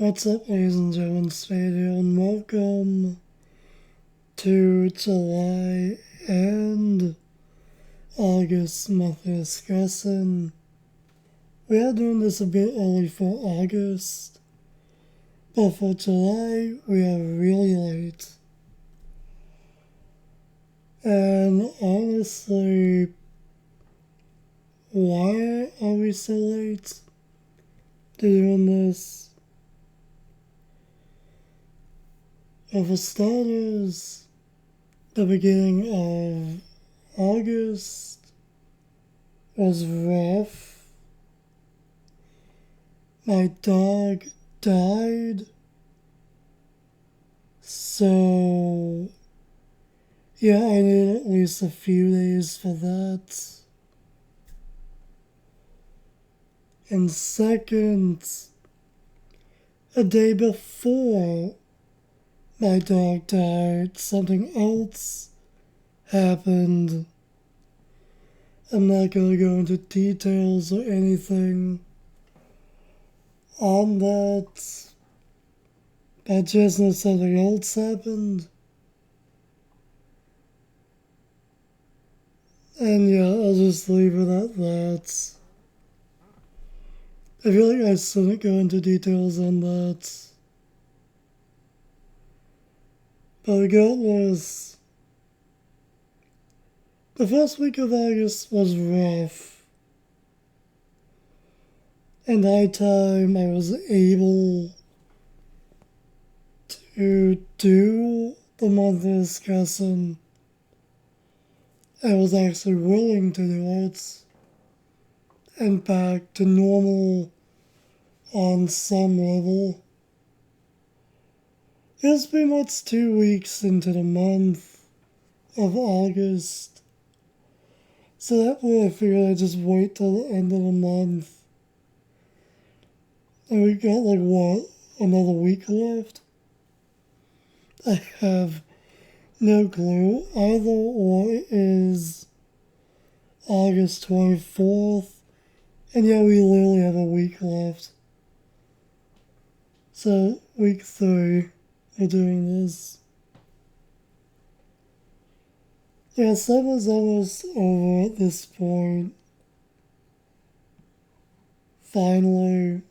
What's up, ladies and gentlemen? Spade here, and welcome to July and August monthly discussion. We are doing this a bit early for August, but for July, we are really late. And honestly, why are we so late to doing this? Well, for starters, the beginning of August was rough. My dog died, so yeah, I needed at least a few days for that. And second, a day before my dog died, something else happened. I'm not gonna go into details or anything on that, but just know something else happened. And yeah, I'll just leave it at that. I feel like I shouldn't go into details on that. But regardless, the first week of August was rough. And nighttime I was able to do the monthly discussion. I was actually willing to do it. And back to normal on some level. It was pretty much 2 weeks into the month of August. So that way I figured I'd just wait till the end of the month. And we got like what, another week left? I have no clue. Either or it is August 24th. And yeah, we literally have a week left. So, week 3, we're doing this. Yeah, summer's almost over at this point. Finally.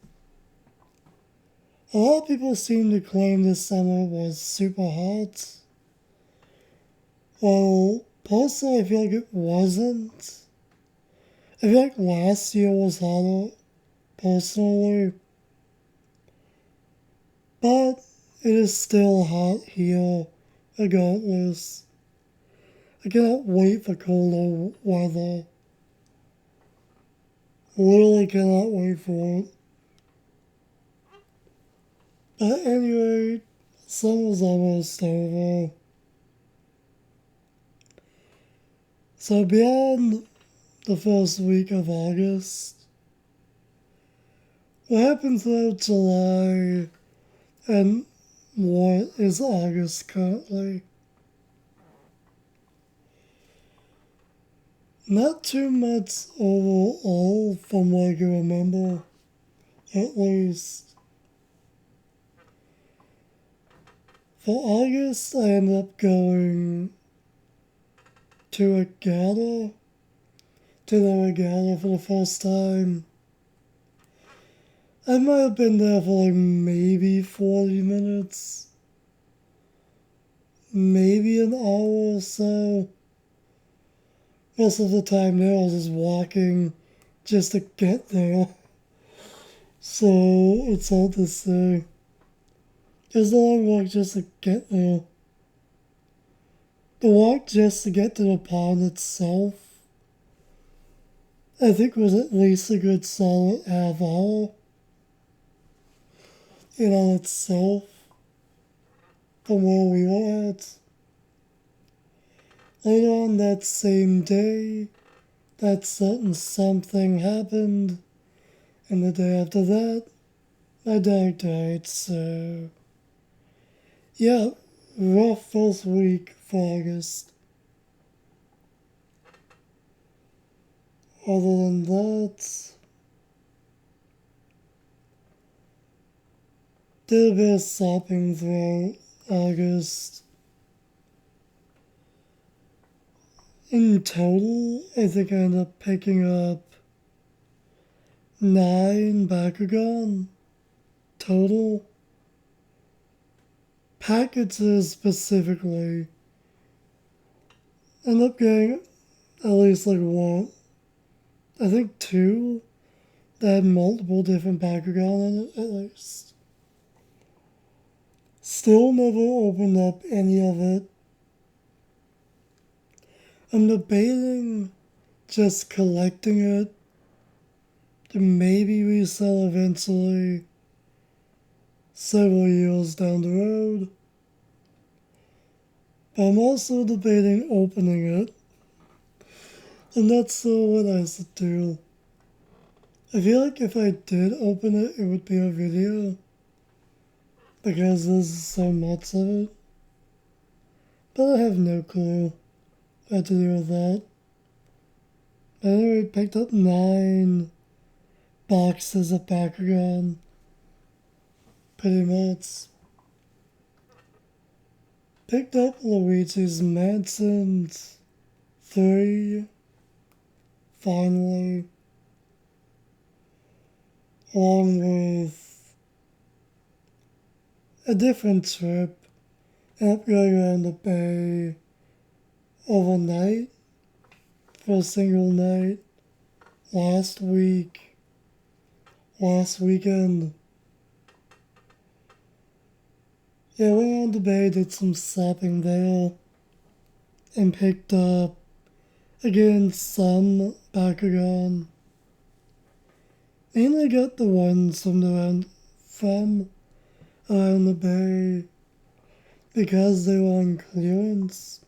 A lot of people seem to claim this summer was super hot. Well, personally, I feel like it wasn't. I feel like last year was hotter, personally. But it is still hot here, regardless. I cannot wait for colder weather. Literally cannot wait for it. But anyway, summer's almost over. So beyond the first week of August, what happened throughout July and what is August currently? Not too much overall from what I can remember, at least. For August, I ended up going to the regatta for the first time. I might have been there for like maybe 40 minutes, maybe an hour or so. Most of the time there I was just walking just to get there. So it's hard to say. It was a long walk just to get there. The walk just to get to the pond itself, I think was at least a good solid half hour. In on itself, from where we were at. Later on that same day, that certain something happened, and the day after that, my dog died, so yeah, rough first week for August. Other than that, Did a bit of shopping throughout August. In total, I think I ended up picking up 9 Bakugan total. Packages specifically. End up getting at least like one, I think 2 that had multiple different Bakugan in it at least. Still never opened up any of it. I'm debating just collecting it to maybe resell eventually several years down the road. But I'm also debating opening it. And that's what I should do. I feel like if I did open it, it would be a video. Because there's so much of it. But I have no clue what to do with that. But anyway, I picked up 9 boxes of Bakugan. Pretty much. Picked up Luigi's Mansion 3. Finally. Along with a different trip. Ended up going around the bay overnight for a single night last weekend. Yeah, went around the bay, did some shopping there, and picked up, again, some Bakugan. Mainly got the ones from around the bay because they were on clearance.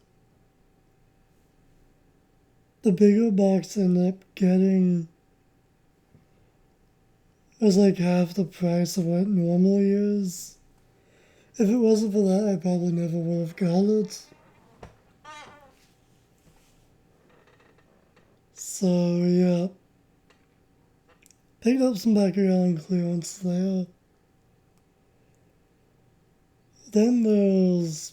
The bigger box I ended up getting was like half the price of what it normally is. If it wasn't for that, I probably never would have got it. So, yeah. Picked up some Bakugan on clearance there. Then there's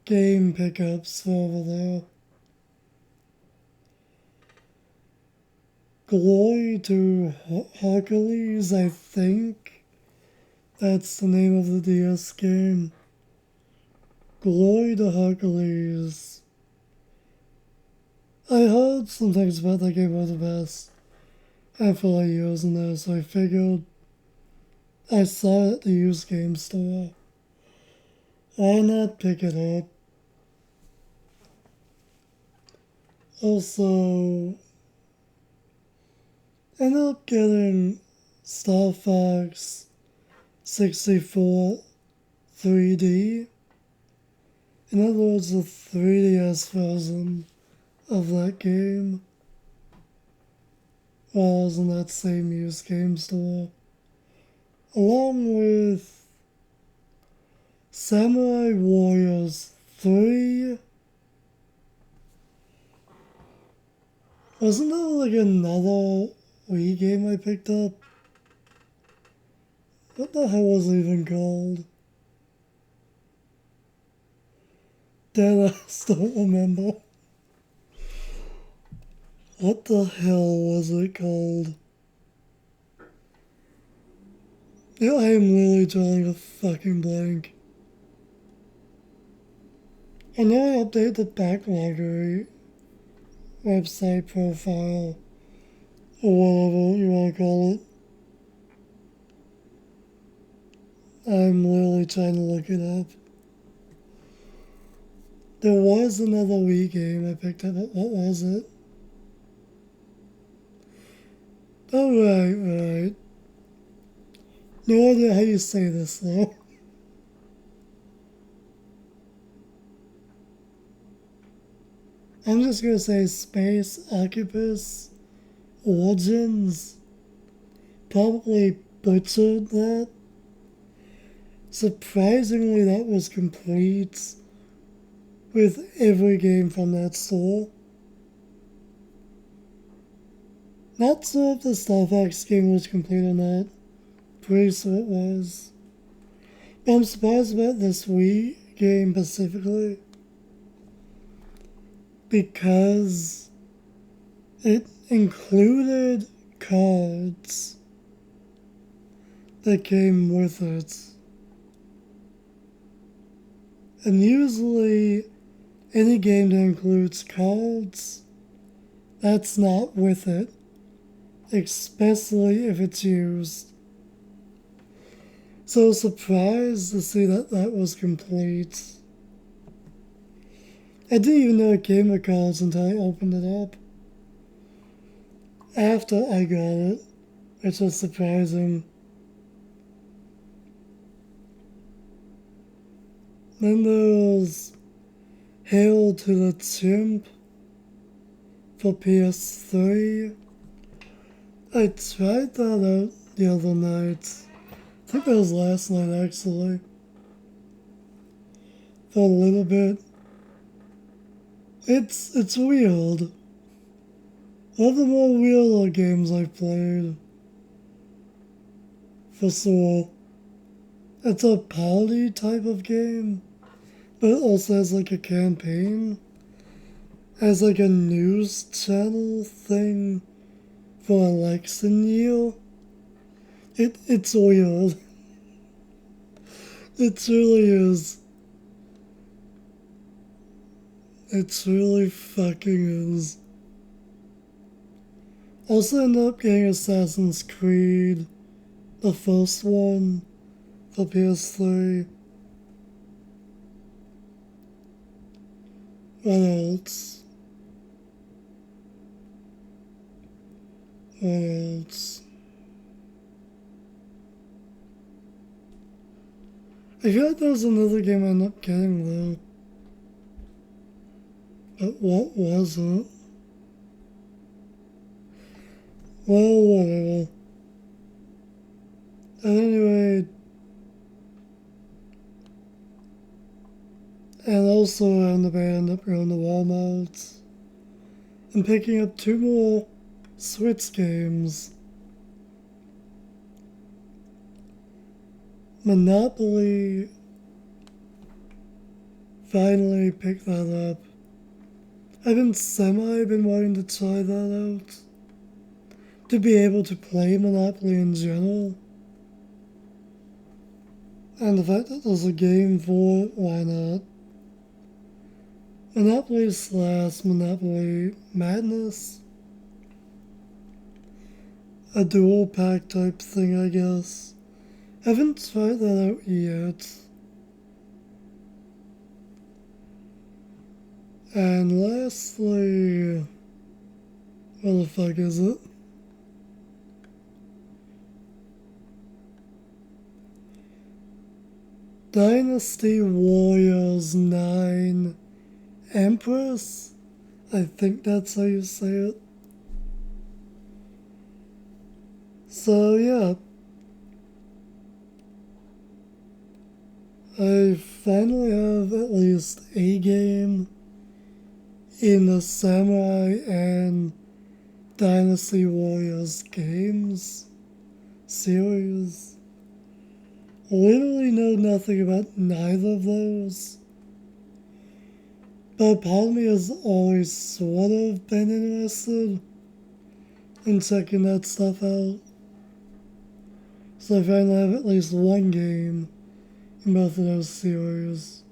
game pickups over there. Glory to Hercules, I think. That's the name of the DS game. Glory to Hercules. I heard some things about that game were the best after like years in there, so I figured I saw it at the used game store. Why not pick it up? Also, ended up getting Star Fox 64 3D. In other words, the 3DS version of that game. While I was in that same used game store. Along with Samurai Warriors 3. Wasn't there like another Wii game I picked up? What the hell was it even called? Dead ass don't remember. What the hell was it called? Yeah, I am literally drawing a fucking blank. And now I update the backloggery website profile, or whatever you want to call it. I'm literally trying to look it up. There was another Wii game I picked up, but what was it? Oh, right. No idea how you say this, though. I'm just gonna say Space Occupus Origins. Probably butchered that. Surprisingly, that was complete with every game from that store. Not sure if the Star Fox game was complete or not. Pretty sure it was. I'm surprised about this Wii game specifically because it included cards that came with it. And usually, any game that includes cards, that's not with it, especially if it's used. So I was surprised to see that that was complete. I didn't even know it came with cards until I opened it up. After I got it, which was surprising. Then there was Hail to the Chimp for PS3. I tried that out the other night. I think that was last night actually. For a little bit. It's weird. One of the more weirder games I've played. For sure. It's a party type of game, but it also has like a campaign. Has like a news channel thing for election year. It's weird. It really is. It really fucking is. Also ended up getting Assassin's Creed, the first one, for PS3. What else? What else? I feel like there was another game I ended up getting though. But what was it? Well, whatever. And anyway, and also I ended up going to Walmart and picking up 2 more Switch games. Monopoly, finally picked that up. I've been wanting to try that out. To be able to play Monopoly in general. And the fact that there's a game for it, why not? Monopoly / Monopoly Madness. A dual pack type thing, I guess. Haven't tried that out yet. And lastly, what the fuck is it? Dynasty Warriors 9 Empress? I think that's how you say it. So yeah. I finally have at least a game in the Samurai and Dynasty Warriors games series. Literally know nothing about neither of those. But part of me has always sort of been interested in checking that stuff out. So I finally have at least one game in both of those series.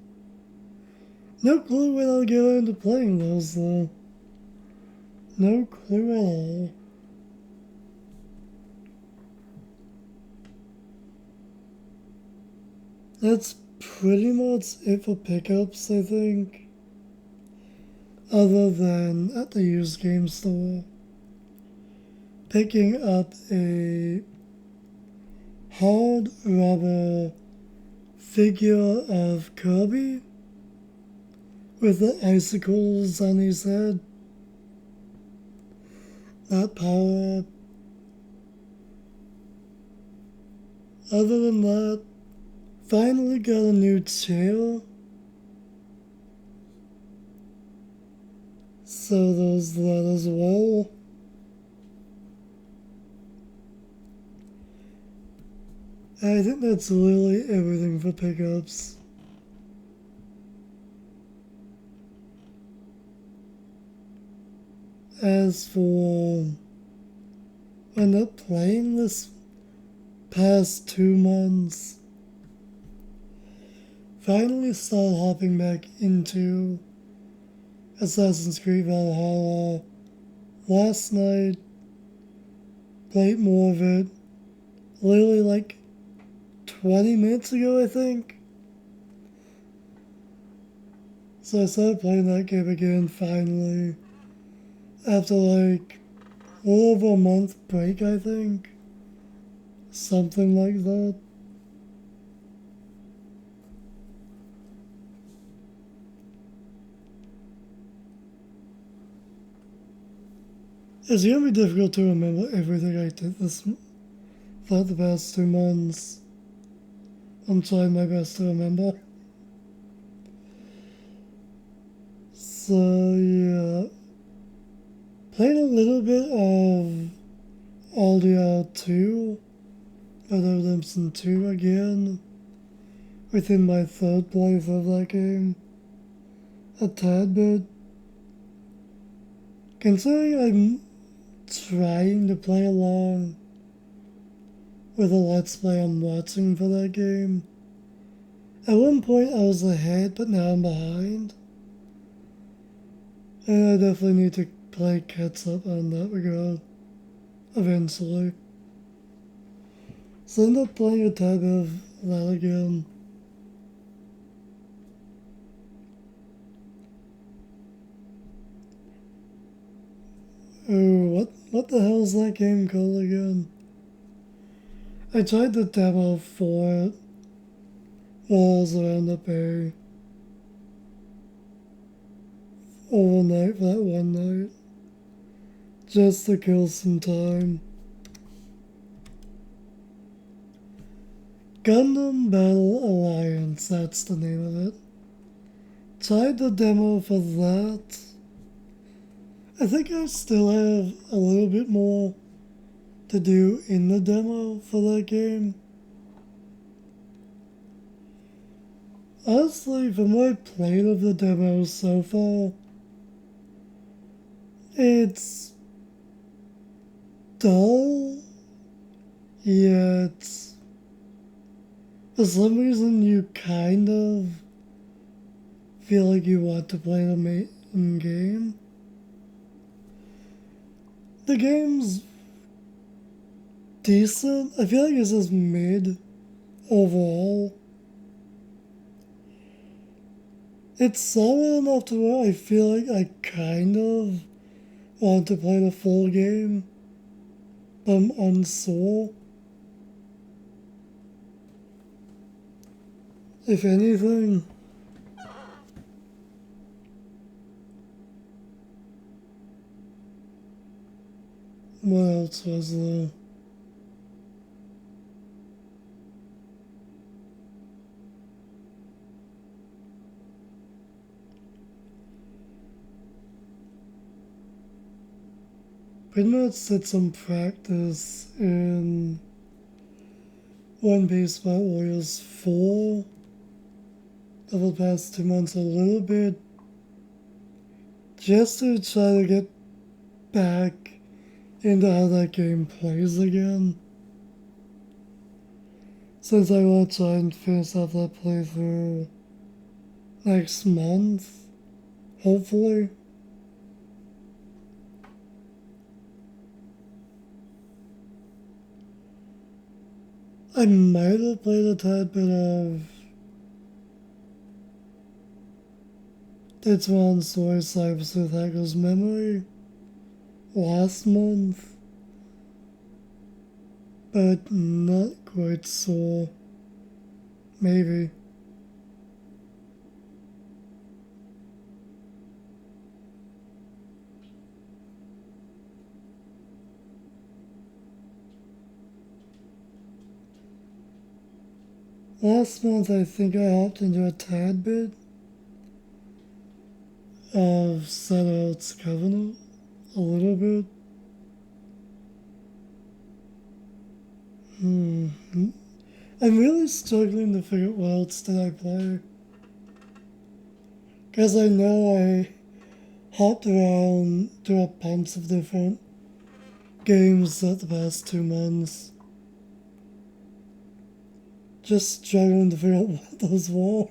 No clue when I'll get into playing those though. No clue at all. That's pretty much it for pickups, I think. Other than at the used game store. Picking up a hard rubber figure of Kirby with the icicles on his head. That power up. Other than that, finally got a new chair. So there's that as well. I think that's literally everything for pickups. As for when not playing this past 2 months, finally started hopping back into Assassin's Creed Valhalla last night, played more of it, literally like 20 minutes ago, I think. So I started playing that game again finally, after like a little over a month break, I think. Something like that. It's gonna be difficult to remember everything I did throughout the past 2 months. I'm trying my best to remember. So yeah, played a little bit of Aldia 2, Red Dead Redemption 2 again, within my third playthrough of that game. A tad bit. Considering I'm trying to play along with a Let's Play I'm watching for that game. At one point I was ahead, but now I'm behind. And I definitely need to play catch up on that regard eventually. So I end up playing a tad bit of that again. Oh, what the hell is that game called again? I tried the demo for it while I was around the Bay overnight for that one night, just to kill some time. Gundam Battle Alliance, that's the name of it. Tried the demo for that. I think I still have a little bit more to do in the demo for that game. Honestly, from what I've played of the demo so far, it's dull, yet for some reason you kind of feel like you want to play the main game. The game's decent. I feel like it's just mid overall. It's solid enough to where I feel like I kind of want to play the full game, but I'm unsure. If anything, what else was there? Pretty much did some practice in One Piece Battle Warriors 4 over the past 2 months a little bit, just to try to get back into how that game plays again. Since I want to try and finish off that playthrough next month, hopefully. I might have played a tad bit of It's One Story Cybersleuth Hacker's Memory last month, but not quite sure. Maybe. Last month I think I hopped into a tad bit of Setouts Covenant, a little bit. I'm really struggling to figure out what else did I play. Because I know I hopped around to a bunch of different games the past 2 months. Just struggling to figure out what those were.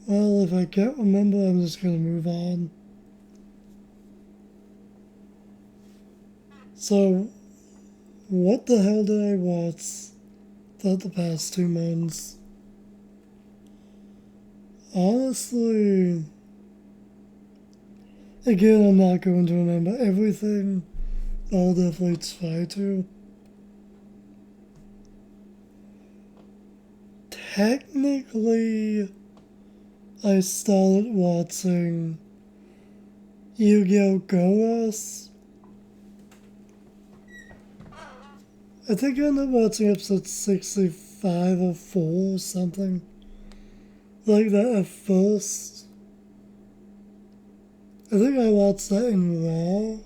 Well, if I can't remember, I'm just gonna move on. So, what the hell did I watch the past 2 months? Honestly, again, I'm not going to remember everything. I'll definitely try to. Technically, I started watching Yu-Gi-Oh! Go-Us. I think I ended up watching episode 65 or 4 or something like that at first. I think I watched that in Raw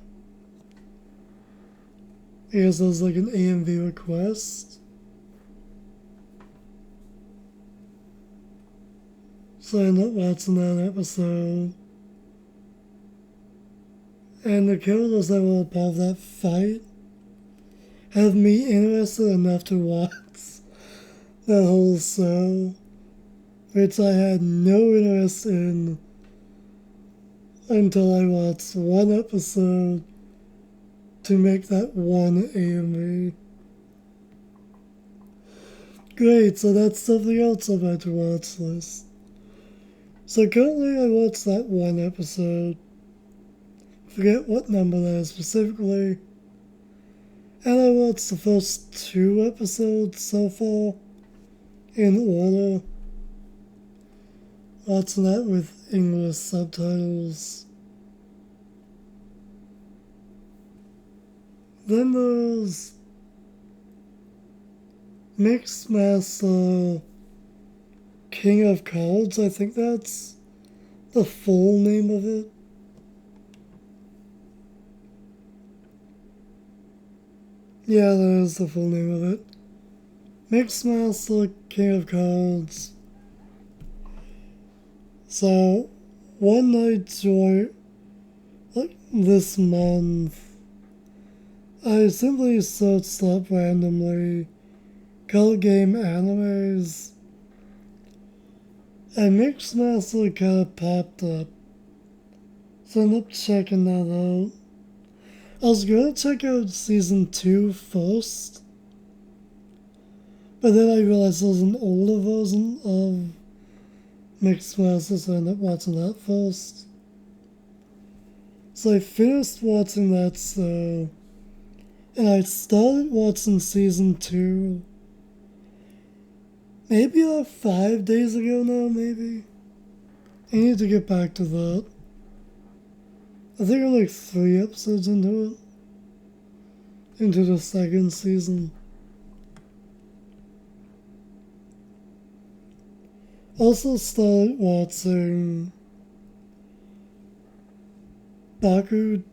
because it was like an AMV request. So I ended up watching that episode. And the characters that were a part of that fight have me interested enough to watch that whole show, which I had no interest in until I watched one episode to make that one AMV. Great, so that's something else on my to watch list. So currently I watched that one episode. Forget what number that is specifically. And I watched the first 2 episodes so far in order. Watching that with English subtitles. Then there's Mixmaster King of Cards, I think that's the full name of it. Yeah, that is the full name of it. Mixmaster King of Cards. So, one night during, like, this month, I simply searched up randomly card game animes, and Mixmaster kind of popped up. So I ended up checking that out. I was gonna check out season 2 first, but then I realized there was an older version of Mixmaster, so I ended up watching that first. So I finished watching that show, and I started watching season 2 maybe like 5 days ago now, maybe. I need to get back to that. I think I'm like 3 episodes into it. Into the second season. Also started watching Baku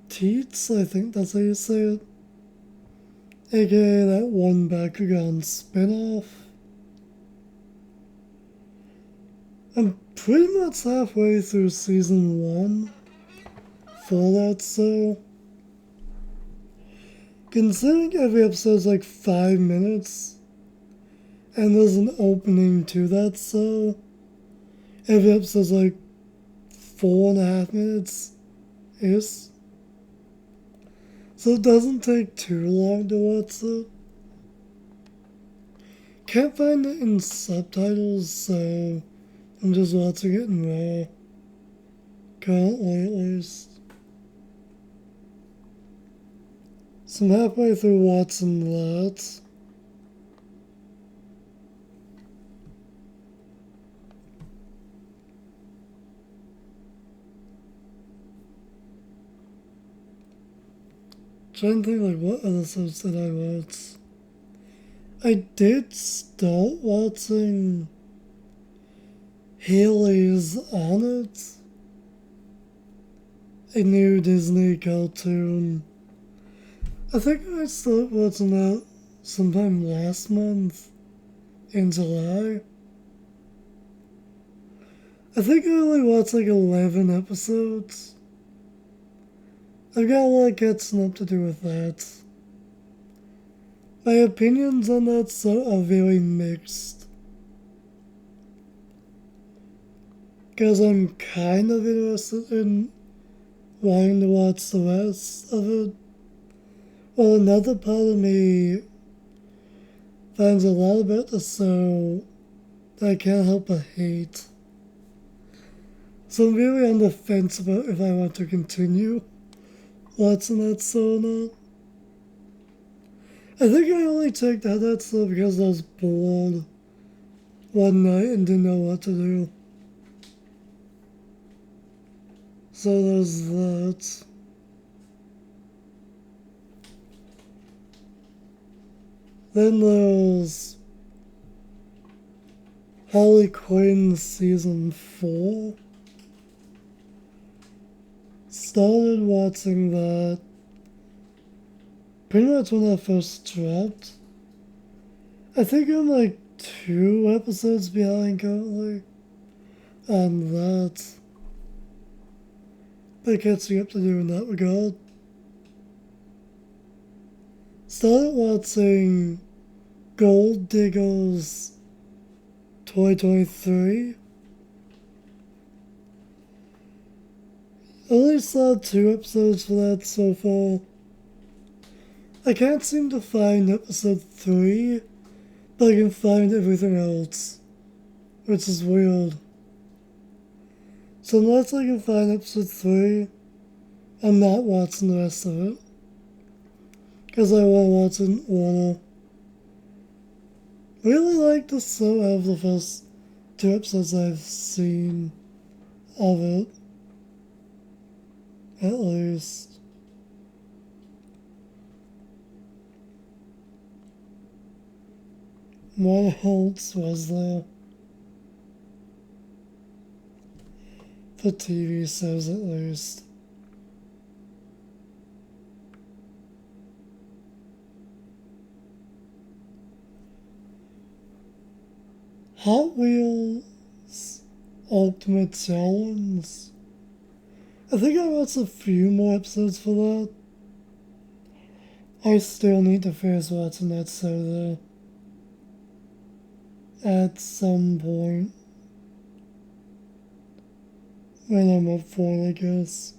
Teats, I think that's how you say it. AKA that one Bakugan spin-off. I'm pretty much halfway through season 1 for that show. Considering every episode's like 5 minutes, and there's an opening to that show, every episode's like 4.5 minutes ish. So it doesn't take too long to watch it. Can't find it in subtitles, so I'm just watching it in Raw. Currently, at least. So I'm halfway through watching that. Trying to think like what other shows did I watch? I did start watching Haley's on it. A new Disney cartoon. I think I started watching that sometime last month in July. I think I only watched like 11 episodes. I've got a lot of catching up to do with that. My opinions on that are very mixed. Because I'm kind of interested in wanting to watch the rest of it. Well, another part of me finds a lot about the show that I can't help but hate. So I'm really on the fence about if I want to continue watching that show or not. I think I only checked out that show because I was bored one night and didn't know what to do. So there's that. Then there's Harley Quinn Season 4. Started watching that pretty much when I first dropped. I think I'm like 2 episodes behind currently on that. But catching up to do in that regard. Started watching Gold Diggers 2023. Only saw 2 episodes for that so far. I can't seem to find episode 3, but I can find everything else, which is weird. So unless I can find episode 3, I'm not watching the rest of it. Because I want to watch it in order. Really like the show out of the first 2 episodes I've seen of it. At least. What else was there? For TV shows at least. Hot Wheels Ultimate Challenge. I think I watched a few more episodes for that. I still need to finish watching that show though. At some point. When I'm up for it, I guess.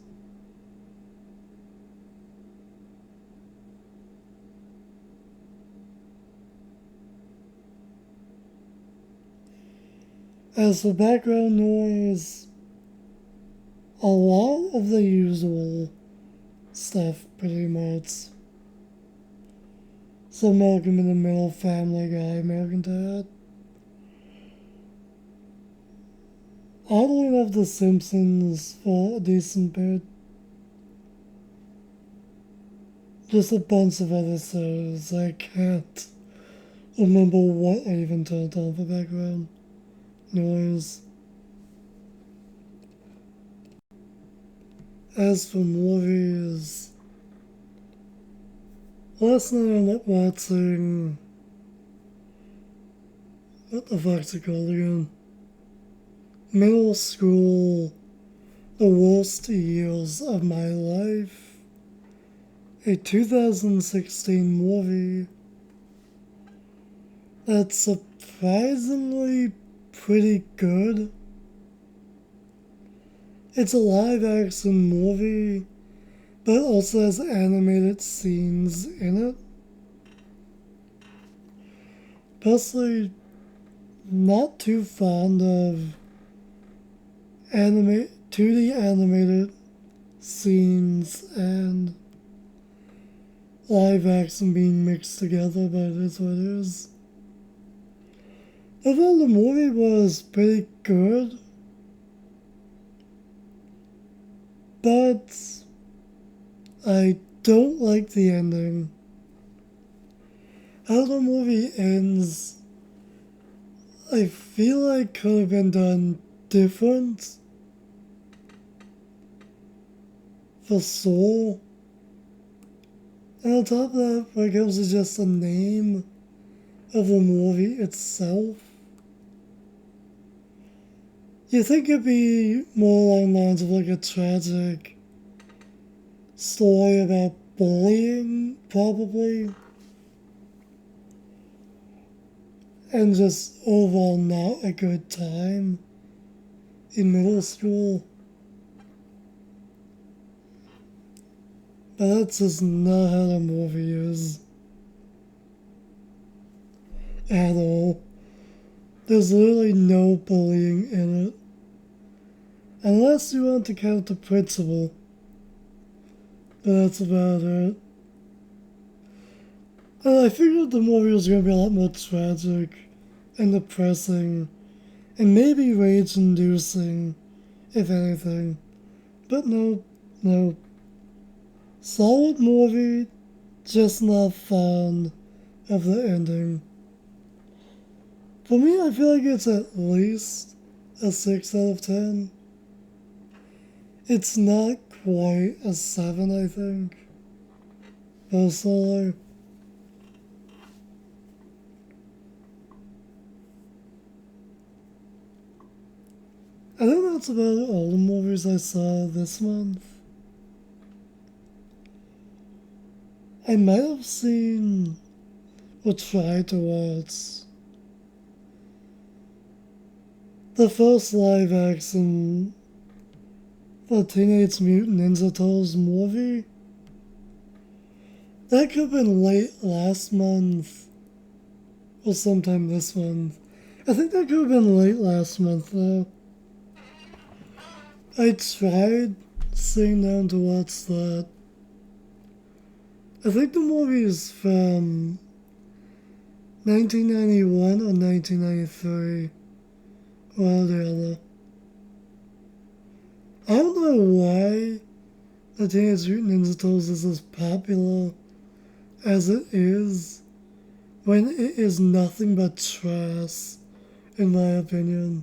As for background noise, a lot of the usual stuff, pretty much. So Malcolm in the Middle, Family Guy, American Dad. Oddly enough, The Simpsons for a decent bit. Just a bunch of other shows. I can't remember what I even turned on for background noise. As for movies, last night I ended up watching, what the fuck's it called again? Middle School, The Worst Years of My Life, a 2016 movie that's surprisingly pretty good. It's a live action movie, but it also has animated scenes in it. Personally, not too fond of 2D animated scenes and live action being mixed together, but it is what it is. I thought the movie was pretty good, but I don't like the ending. How the movie ends, I feel like could have been done different for sure. And on top of that, when it comes to just the name of the movie itself, you think it'd be more along the lines of like a tragic story about bullying, probably. And just overall not a good time in middle school. But that's just not how the movie is. At all. There's literally no bullying in it. Unless you want to count the principal. But that's about it. And I figured the movie was going to be a lot more tragic and depressing and maybe rage-inducing, if anything. But no. Solid movie, just not fond of the ending. For me, I feel like it's at least a 6 out of 10. It's not quite a 7, I think. Personally. I think that's about all the movies I saw this month. I might have seen or tried to watch the first live action the Teenage Mutant Ninja Turtles movie. That could have been late last month or sometime this month. I think that could have been late last month though. I tried sitting down to watch that. I think the movie is from 1991 or 1993. One or the other. I don't know why the Teenage Mutant Ninja Turtles is as popular as it is when it is nothing but trash, in my opinion.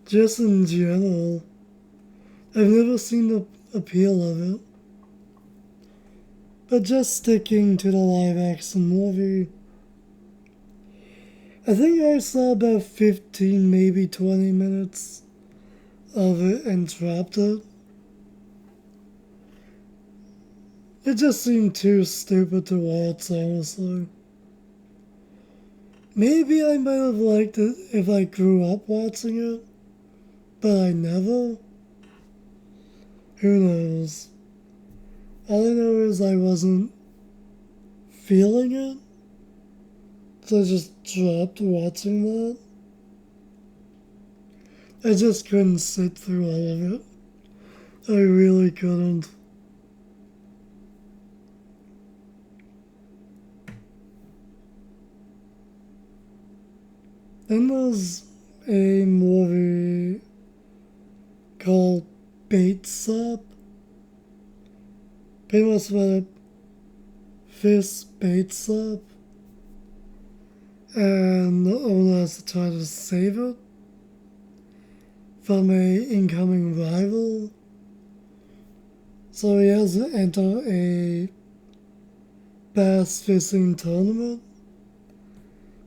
Just in general. I've never seen the appeal of it. But just sticking to the live action movie, I think I saw about 15, maybe 20 minutes of it and dropped it. It just seemed too stupid to watch, honestly. Maybe I might have liked it if I grew up watching it, but I never. Who knows? All I know is I wasn't feeling it, so I just dropped watching that. I just couldn't sit through all of it. I really couldn't. Then there's a movie called Bates Up. Pretty much about a fish baits up, and the owner has to try to save it from a incoming rival. So he has to enter a bass fishing tournament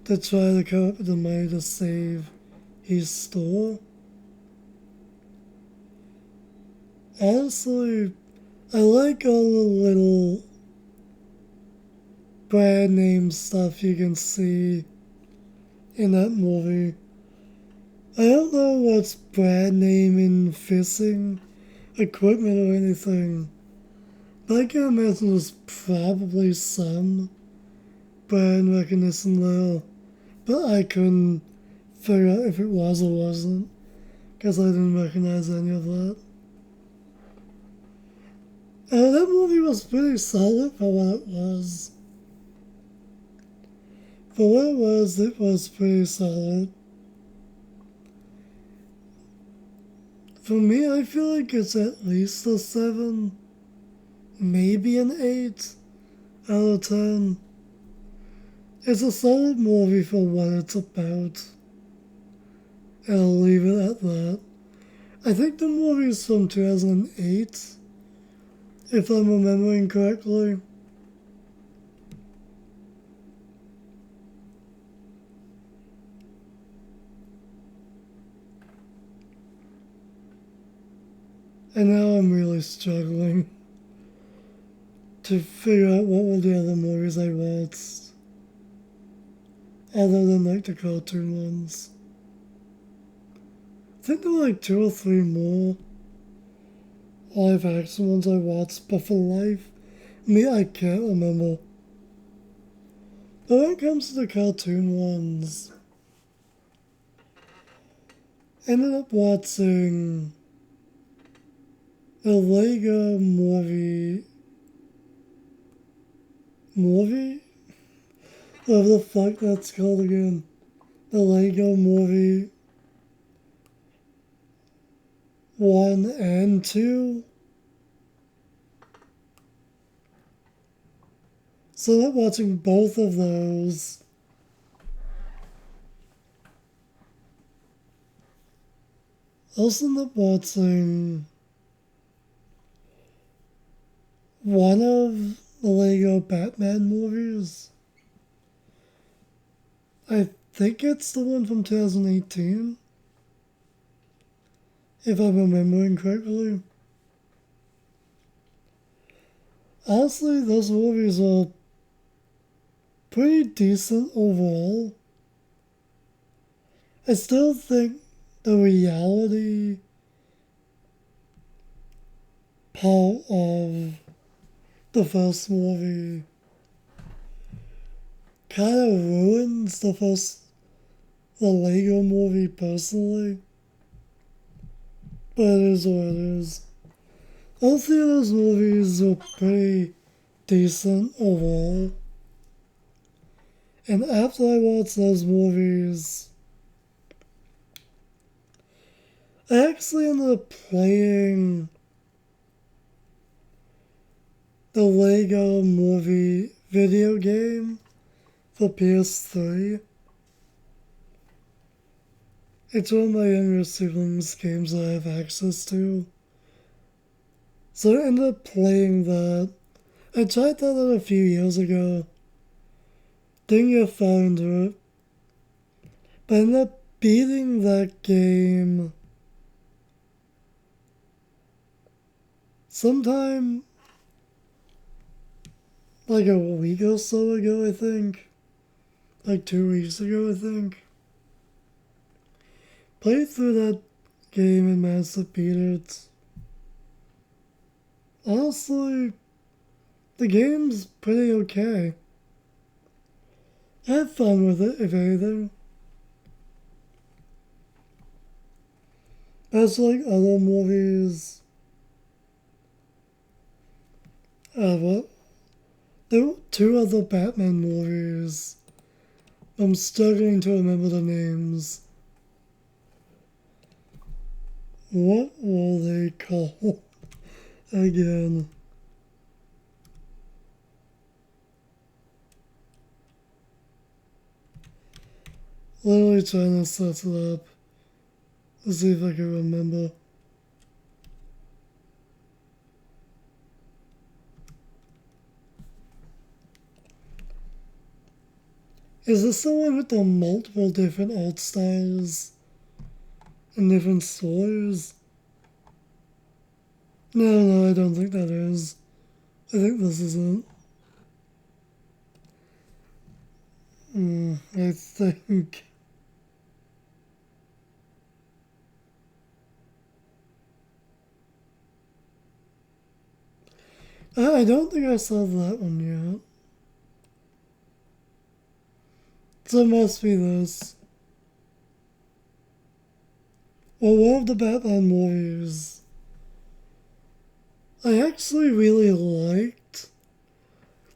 to try to come up with the money to save his store. Honestly, I like all the little brand name stuff you can see in that movie. I don't know what's brand name in fishing equipment or anything, but I can imagine there's probably some brand recognition there, but I couldn't figure out if it was or wasn't, because I didn't recognize any of that. And that movie was pretty solid for what it was. For what it was pretty solid. For me, I feel like it's at least a 7, maybe an 8 out of 10. It's a solid movie for what it's about. And I'll leave it at that. I think the movie's from 2008, if I'm remembering correctly. And now I'm really struggling to figure out what were the other movies I watched, other than like the cartoon ones. I think there were like 2 or 3 more live action ones I watched, but for life, I can't remember. But when it comes to the cartoon ones, I ended up watching the Lego movie? Whatever the fuck that's called again. The Lego movie 1 and 2. So I ended up watching both of those. I also ended up watching one of the Lego Batman movies. I think it's the one from 2018, if I'm remembering correctly. Honestly, those movies are pretty decent overall. I still think the reality part of the first movie kind of ruins the Lego movie personally. But it is what it is. All 3 of those movies were pretty decent overall. And after I watched those movies, I actually ended up playing the Lego movie video game for PS3. It's one of my younger siblings' games I have access to. So I ended up playing that. I tried that out a few years ago. Didn't get far into it. But I ended up beating that game sometime like a week or so ago, I think. Like 2 weeks ago, I think. Played through that game and managed to beat it. Honestly, the game's pretty okay. I had fun with it, if anything. As like other movies, what? There were 2 other Batman movies. I'm struggling to remember the names. What were they called again? Literally trying to set it up. Let's see if I can remember. Is this the one with the multiple different art styles and different stories? No, I don't think that is. I think this is it. I think. I don't think I saw that one yet. So it must be this. Well, one of the Batman movies I actually really liked,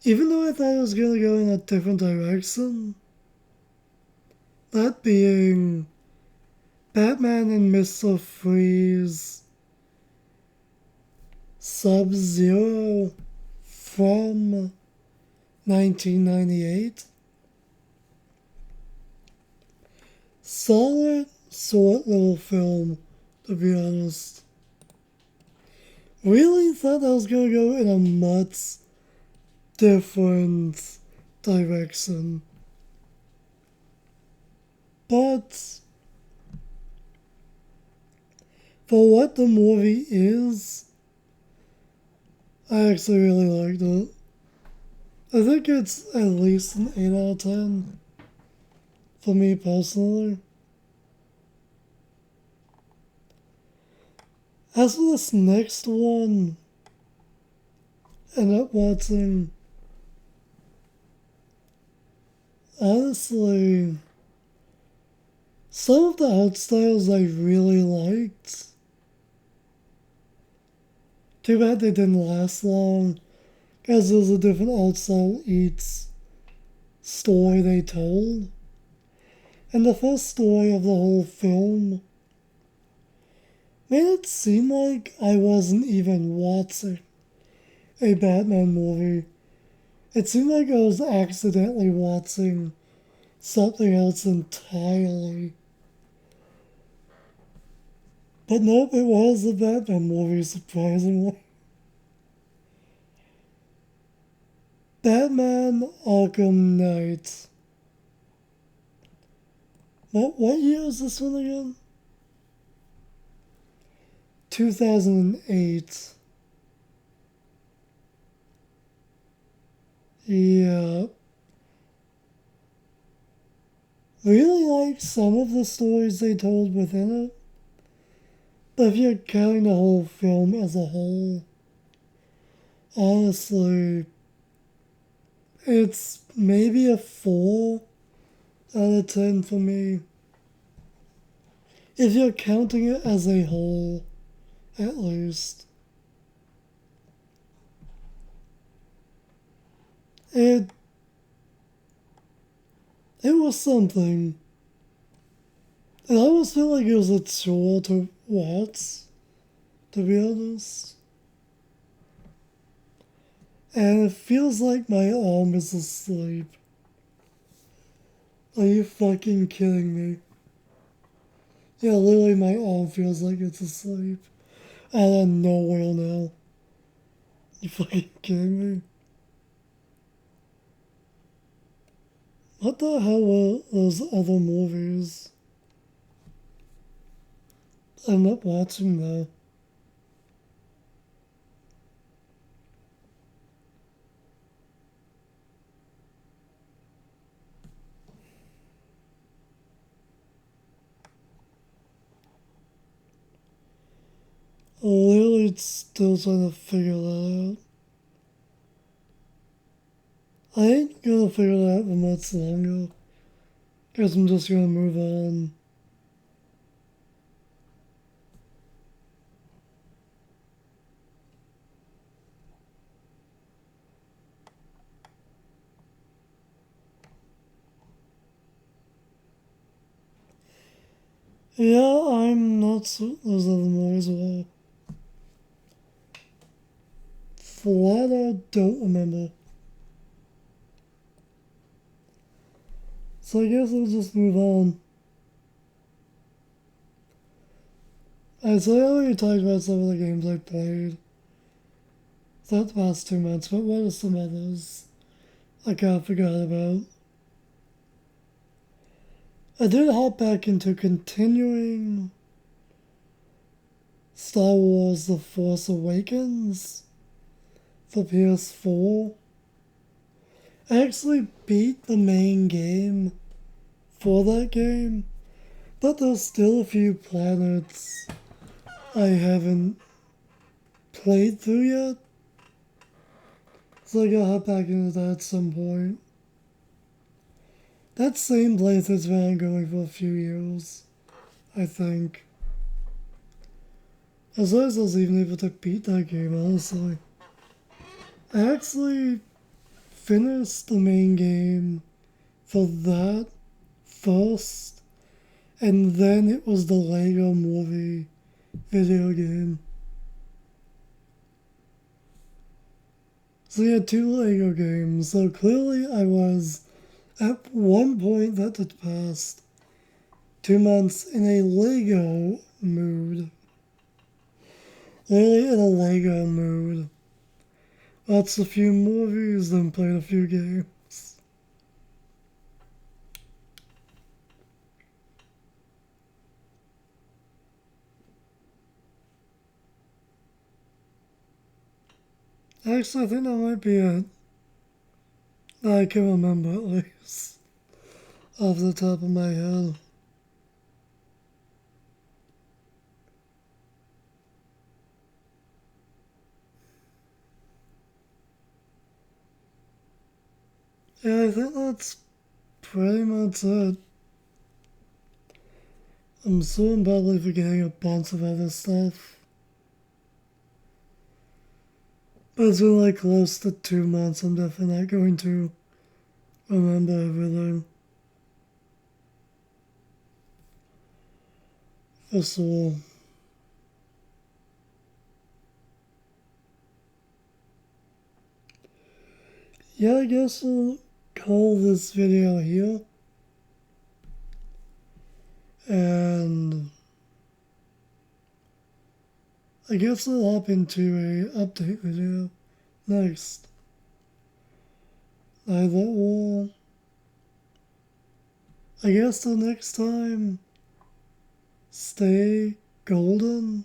even though I thought it was going to go in a different direction. That being Batman and Mr. Freeze Sub-Zero from 1998. short little film, to be honest. Really thought I was gonna go in a much different direction. But for what the movie is, I actually really liked it. I think it's at least an 8 out of 10 for me personally. As for this next one, I ended up watching, honestly, some of the art styles I really liked. Too bad they didn't last long, because there's a different art style each story they told. And the first story of the whole film made it seem like I wasn't even watching a Batman movie. It seemed like I was accidentally watching something else entirely. But nope, it was a Batman movie, surprisingly. Batman Arkham Knight. What year is this one again? 2008. Yeah. Really liked some of the stories they told within it. But if you're counting the whole film as a whole, honestly, it's maybe a 4 out of 10 for me. If you're counting it as a whole, at least. It was something. And I almost felt like it was a chore to watch, to be honest. And it feels like my arm is asleep. Are you fucking kidding me? Yeah, literally my arm feels like it's asleep. Out of nowhere now. You fucking kidding me? What the hell were those other movies? I'm not watching that. Literally still trying to figure that out. I ain't gonna figure that out for much longer. Guess I'm just gonna move on. Yeah, I'm not certain those other movies were. Flat out don't remember. So I guess I'll just move on. Alright, so I already talked about some of the games I played. So that's past 2 months, but what are some others I kind of forgot about? I did hop back into continuing Star Wars The Force Awakens for PS4. I actually beat the main game for that game, but there's still a few planets I haven't played through yet. So I gotta hop back into that at some point. That same place has been ongoing for a few years, I think. As long as I was even able to beat that game, honestly. I actually finished the main game for that first, and then it was the Lego Movie video game. So you had 2 Lego games, so clearly I was, at one point that had passed, 2 months in a Lego mood. Really in a Lego mood. Watched a few movies, then played a few games. Actually, I think that might be it. I can remember at least. Off the top of my head. Yeah, I think that's pretty much it. I'm soon probably forgetting a bunch of other stuff. But it's been like close to 2 months. I'm definitely not going to remember everything. For sure. Yeah, I guess I'll call this video here. And I guess I'll hop into a update video next. I will, I guess till next time, stay golden.